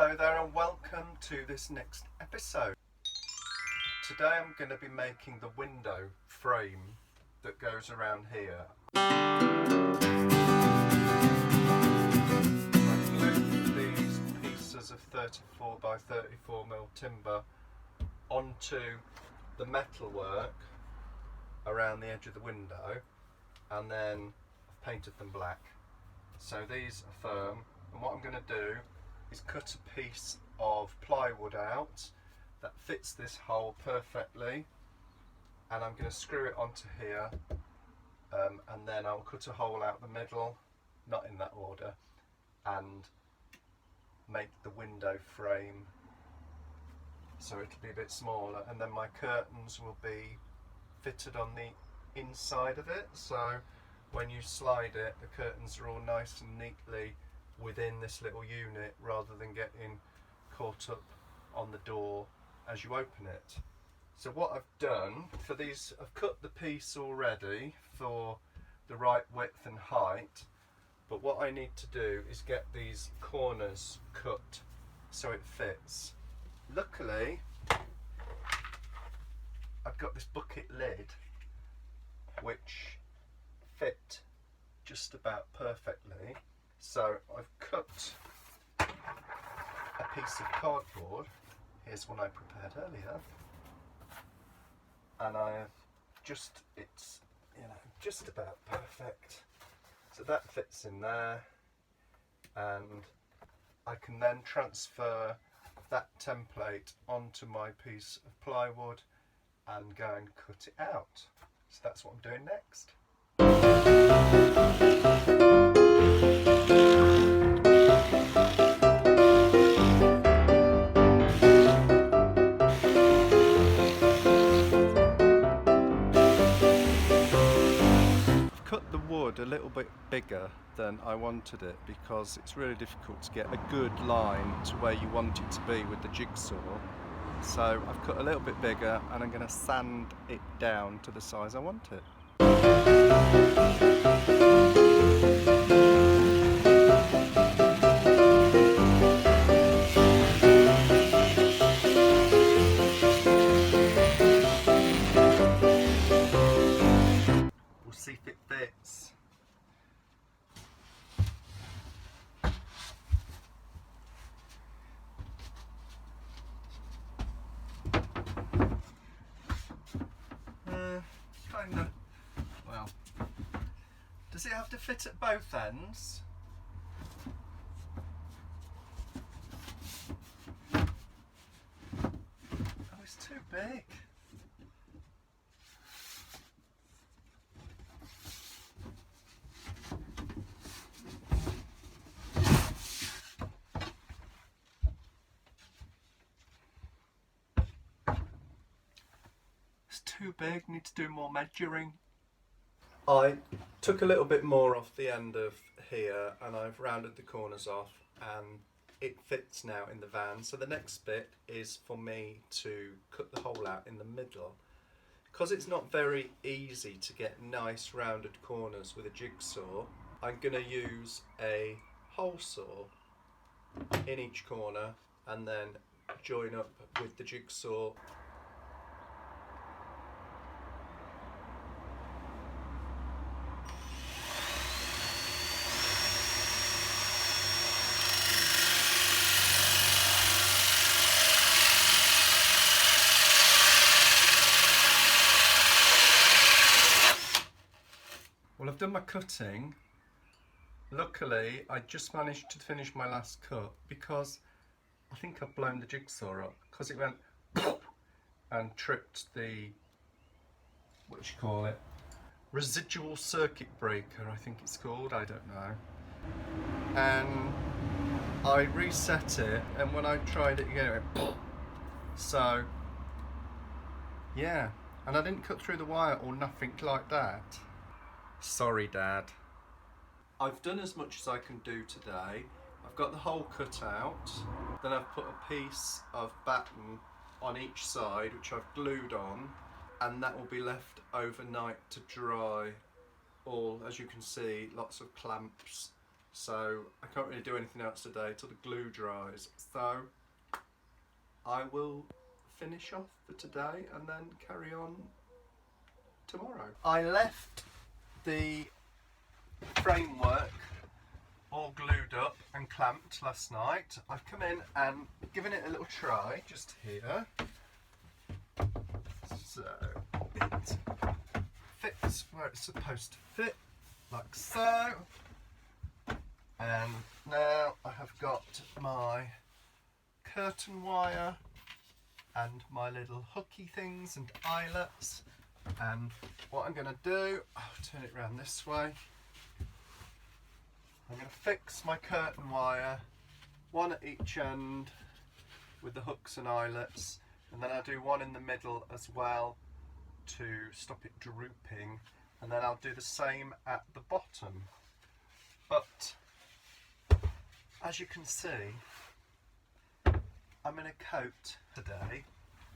Hello there and welcome to this next episode. Today I'm going to be making the window frame that goes around here. I glued these pieces of 34 by 34mm timber onto the metalwork around the edge of the window, and then I've painted them black. So these are firm, and what I'm going to do is cut a piece of plywood out that fits this hole perfectly, and I'm going to screw it onto here, and then I'll cut a hole out the middle, not in that order, and make the window frame so it'll be a bit smaller, and then my curtains will be fitted on the inside of it, so when you slide it the curtains are all nice and neatly within this little unit rather than getting caught up on the door as you open it. So what I've done for these, I've cut the piece already for the right width and height, but what I need to do is get these corners cut so it fits. Luckily I've got this bucket lid which fit just about perfectly. So I've cut a piece of cardboard, here's one I prepared earlier, and I have just, it's, just about perfect. So that fits in there, and I can then transfer that template onto my piece of plywood and go and cut it out. So that's what I'm doing next. Cut the wood a little bit bigger than I wanted it because it's really difficult to get a good line to where you want it to be with the jigsaw. So I've cut a little bit bigger and I'm going to sand it down to the size I want it. We'll see if it fits. Kind of. Well, does it have to fit at both ends? Oh, it's too big. Too big, need to do more measuring. I took a little bit more off the end of here and I've rounded the corners off, and it fits now in the van. So the next bit is for me to cut the hole out in the middle. Because it's not very easy to get nice rounded corners with a jigsaw, I'm going to use a hole saw in each corner and then join up with the jigsaw. Well, I've done my cutting. Luckily, I just managed to finish my last cut because I think I've blown the jigsaw up because it went and tripped the, what you call it, residual circuit breaker, I think it's called, I don't know. And I reset it, and when I tried it again, it went so, yeah. And I didn't cut through the wire or nothing like that. Sorry, Dad. I've done as much as I can do today. I've got the hole cut out, then I've put a piece of batten on each side which I've glued on, and that will be left overnight to dry. All, as you can see, lots of clamps so I can't really do anything else today till the glue dries. So I will finish off for today and then carry on tomorrow. I left the framework all glued up and clamped last night. I've come in and given it a little try just here. So it fits where it's supposed to fit, like so. And now I have got my curtain wire and my little hooky things and eyelets. And what I'm going to do, I'll turn it around this way. I'm going to fix my curtain wire, one at each end with the hooks and eyelets, and then I'll do one in the middle as well to stop it drooping, and then I'll do the same at the bottom. But as you can see, I'm in a coat today,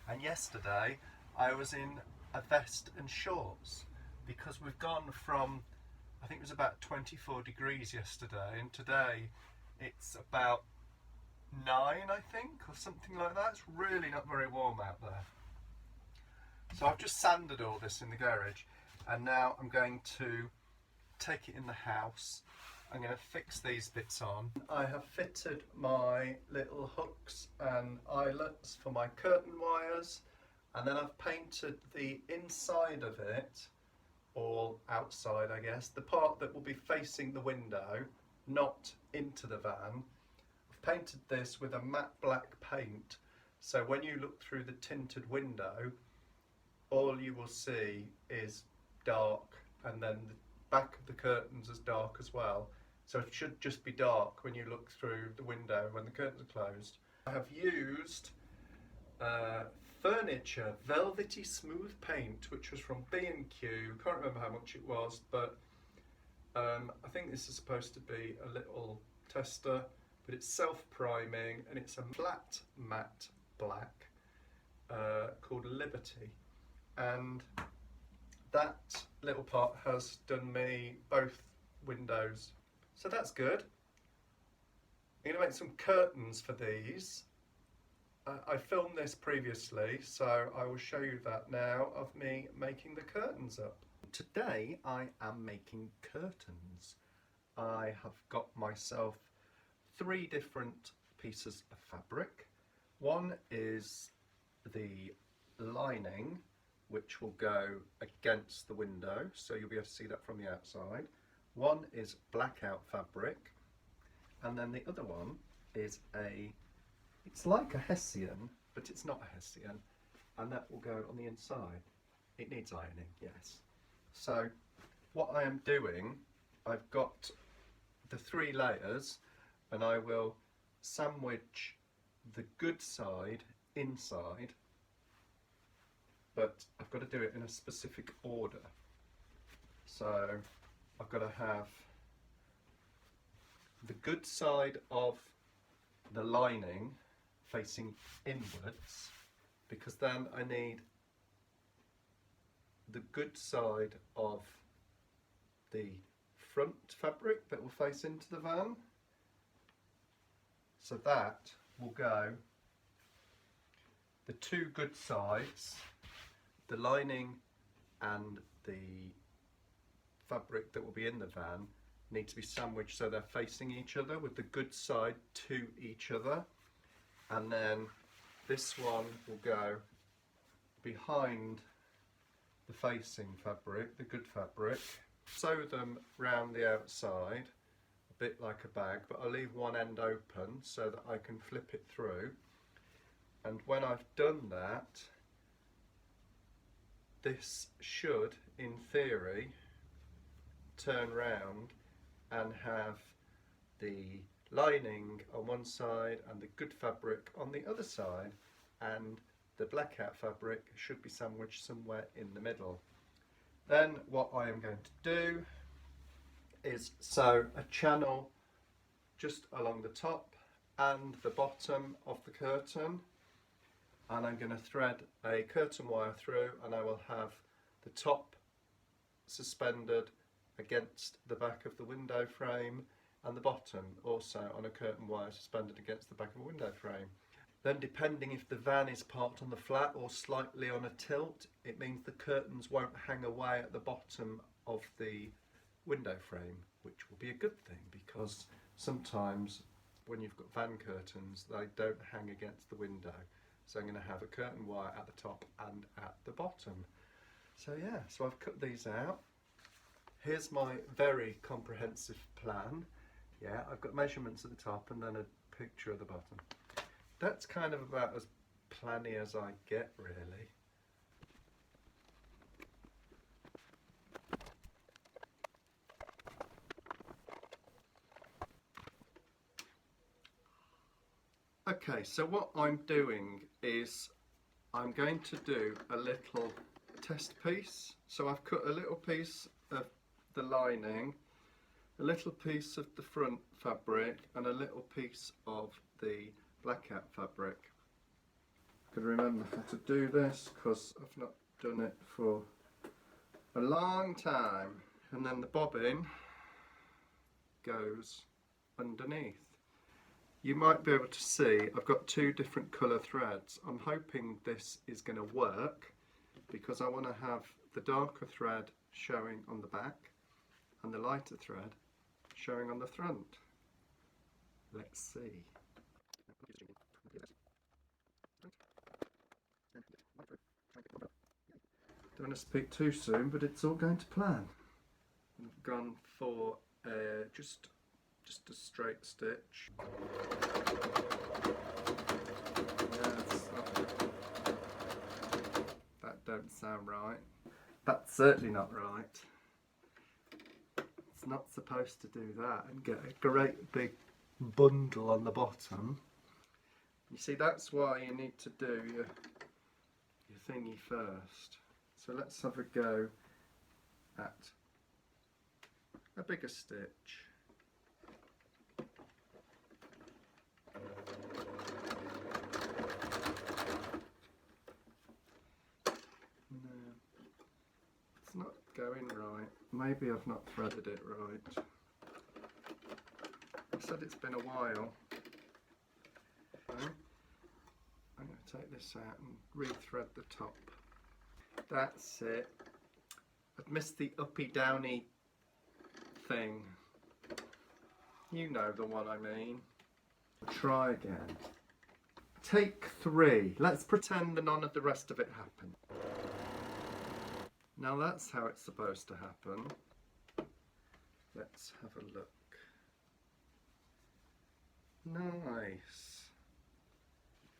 and yesterday I was in a vest and shorts, because we've gone from, I think it was about 24 degrees yesterday, and today it's about 9, I think, or something like that. It's really not very warm out there. So I've just sanded all this in the garage, and now I'm going to take it in the house. I'm going to fix these bits on. I have fitted my little hooks and eyelets for my curtain wires, and then I've painted the inside of it, or outside I guess, the part that will be facing the window, not into the van. I've painted this with a matte black paint, so when you look through the tinted window, all you will see is dark, and then the back of the curtains is dark as well. So it should just be dark when you look through the window when the curtains are closed. I have used furniture velvety smooth paint, which was from B&Q. Can't remember how much it was, but I think this is supposed to be a little tester, but it's self-priming, and it's a flat matte black called Liberty, and that little part has done me both windows, so that's good. I'm going to make some curtains for these. I filmed this previously, so I will show you that now, of me making the curtains up. Today I am making curtains. I have got myself 3 different pieces of fabric. One is the lining, which will go against the window, so you'll be able to see that from the outside. One is blackout fabric, and then the other one is it's like a hessian, but it's not a hessian, and that will go on the inside. It needs ironing, yes. So what I am doing, I've got the 3 layers, and I will sandwich the good side inside, but I've got to do it in a specific order. So I've got to have the good side of the lining facing inwards, because then I need the good side of the front fabric that will face into the van. So that will go, the 2 good sides, the lining and the fabric that will be in the van, need to be sandwiched so they're facing each other, with the good side to each other. And then this one will go behind the facing fabric, the good fabric. Sew them round the outside, a bit like a bag, but I'll leave one end open so that I can flip it through. And when I've done that, this should, in theory, turn round and have the lining on one side and the good fabric on the other side, and the blackout fabric should be sandwiched somewhere in the middle. Then what I am going to do is sew a channel just along the top and the bottom of the curtain, and I'm going to thread a curtain wire through, and I will have the top suspended against the back of the window frame, and the bottom also on a curtain wire suspended against the back of a window frame. Then depending if the van is parked on the flat or slightly on a tilt, it means the curtains won't hang away at the bottom of the window frame, which will be a good thing, because sometimes when you've got van curtains they don't hang against the window. So I'm going to have a curtain wire at the top and at the bottom. So yeah, so I've cut these out. Here's my very comprehensive plan. Yeah, I've got measurements at the top and then a picture of the bottom. That's kind of about as planny as I get, really. Okay, so what I'm doing is I'm going to do a little test piece. So I've cut a little piece of the lining, a little piece of the front fabric and a little piece of the blackout fabric. I've got to remember how to do this because I've not done it for a long time. And then the bobbin goes underneath. You might be able to see I've got two different colour threads. I'm hoping this is going to work because I want to have the darker thread showing on the back and the lighter thread showing on the front. Let's see. Don't want to speak too soon, but it's all going to plan. I've gone for just a straight stitch. Yes, that don't sound right. That's certainly not right. It's not supposed to do that and get a great big bundle on the bottom. You see, that's why you need to do your thingy first. So let's have a go at a bigger stitch. No, it's not going right. Maybe I've not threaded it right. I said it's been a while. Okay. I'm going to take this out and re-thread the top. That's it. I've missed the uppy downy thing. You know the one I mean. Try again. Take 3. Let's pretend that none of the rest of it happened. Now that's how it's supposed to happen. Let's have a look. Nice.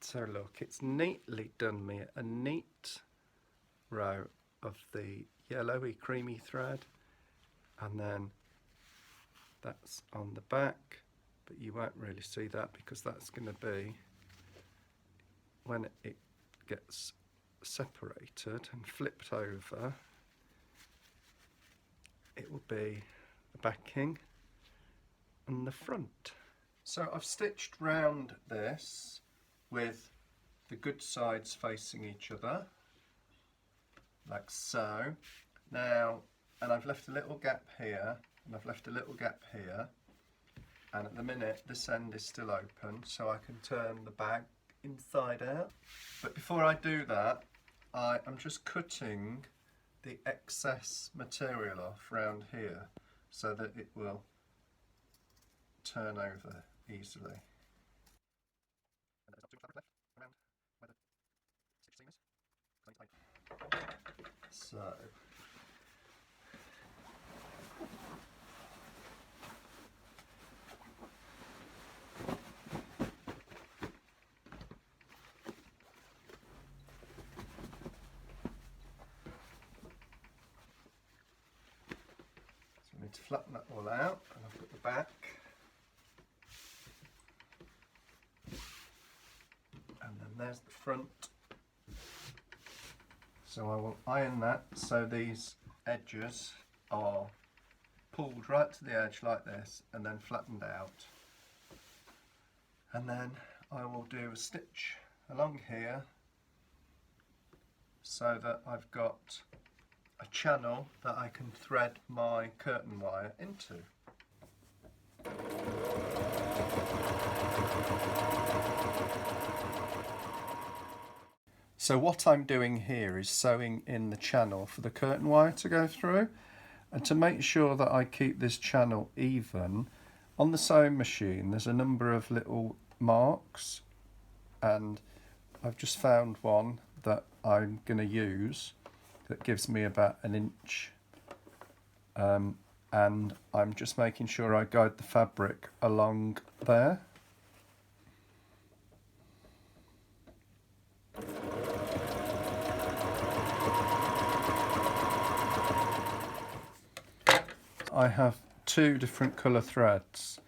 So look, it's neatly done me a neat row of the yellowy creamy thread, and then that's on the back, but you won't really see that because that's going to be when it gets separated and flipped over. It will be the backing and the front. So I've stitched round this with the good sides facing each other, like so. Now, and I've left a little gap here, and I've left a little gap here, and at the minute this end is still open, so I can turn the bag inside out. But before I do that, I am just cutting the excess material off round here so that it will turn over easily. So I need to flatten that all out, and I've got the back, and then there's the front. So I will iron that so these edges are pulled right to the edge like this and then flattened out. And then I will do a stitch along here so that I've got a channel that I can thread my curtain wire into. So what I'm doing here is sewing in the channel for the curtain wire to go through, and to make sure that I keep this channel even, on the sewing machine there's a number of little marks, and I've just found one that I'm going to use that gives me about 1 inch, and I'm just making sure I guide the fabric along there. I have 2 different colour threads.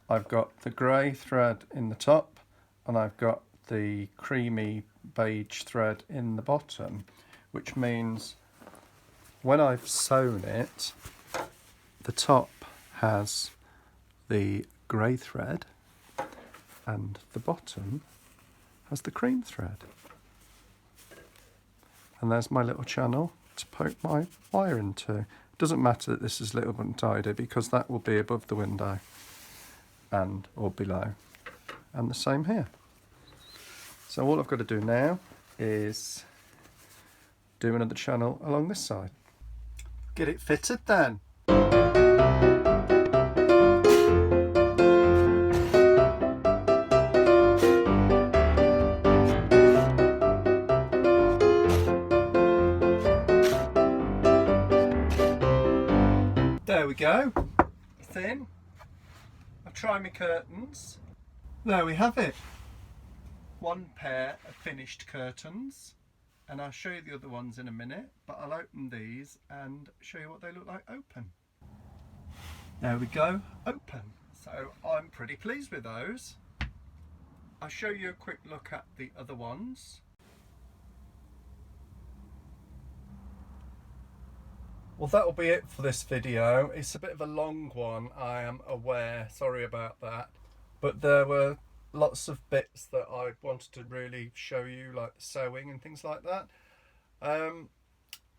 I've got the grey thread in the top and I've got the creamy beige thread in the bottom, which means when I've sewn it, the top has the grey thread and the bottom has the cream thread. And there's my little channel to poke my wire into. It doesn't matter that this is a little bit untidy because that will be above the window and or below, and the same here. So all I've got to do now is do another channel along this side. Get it fitted then. There we go, thin. I'll try my curtains. There we have it. One pair of finished curtains, and I'll show you the other ones in a minute, but I'll open these and show you what they look like open. There we go, open. So I'm pretty pleased with those. I'll show you a quick look at the other ones. Well, that'll be it for this video. It's a bit of a long one, I am aware, sorry about that. But there were lots of bits that I wanted to really show you, like the sewing and things like that.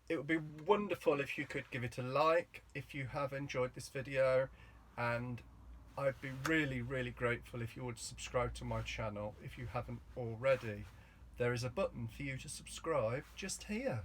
It would be wonderful if you could give it a like if you have enjoyed this video, and I'd be really grateful if you would subscribe to my channel if you haven't already. There is a button for you to subscribe just here.